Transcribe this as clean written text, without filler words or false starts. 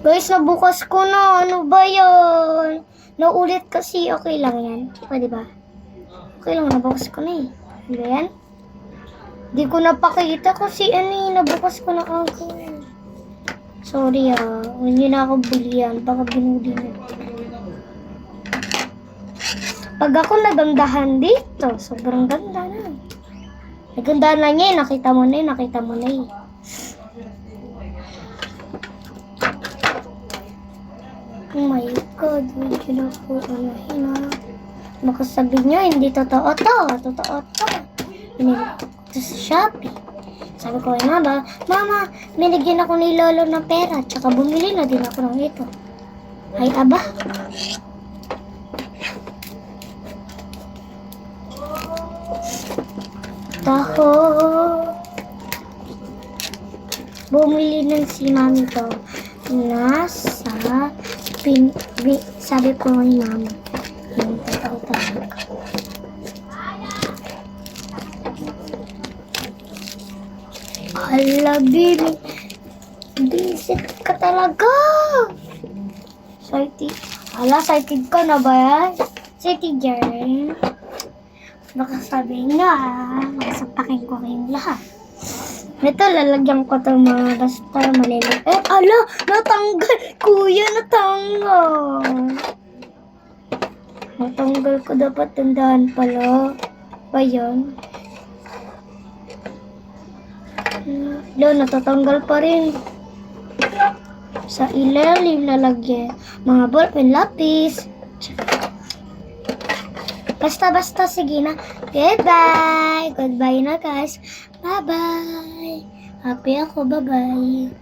Guys, nabukas ko na. Ano ba yan? Naulit kasi. Okay lang yan. Pwede ba? Okay lang, nabukas ko na eh. Ano ba yan? Di ko napakita kasi nabukas ko na ako. Sorry huwag niyo na ako bulian. Baka binuli na. Pag ako nagandahan dito, sobrang ganda na. Nagandahan na niya eh. Nakita mo na eh. Oh my God, huwag yun ako baka sabihin nyo, hindi totoo to. Totoo to. Binili ko to sa Shopee. Sabi ko, Mama, binigyan ako ni Lolo ng pera. Tsaka bumili na din ako ng ito. Ay, aba. Taho. Bumili ng si Mami ko. Sabi ko ni Mama. Yung totoo talaga. Hala, baby. Visit ka talaga. Excited. Hala, excited ka na ba yan? Excited yan. Baka sabihin nga, masapakin ko kayong lahat. Ito, lalagyan ko itong mga basta malilit. Ala! Natanggal! Kuya, natanggal! Natanggal ko dapat tandaan pala. Ba yan? Natatanggal pa rin. Sa ilalim lalagyan. Mga ballpen, lapis. Basta, sige na. Goodbye! Goodbye na, guys. Bye-bye! Happy ako, bye-bye!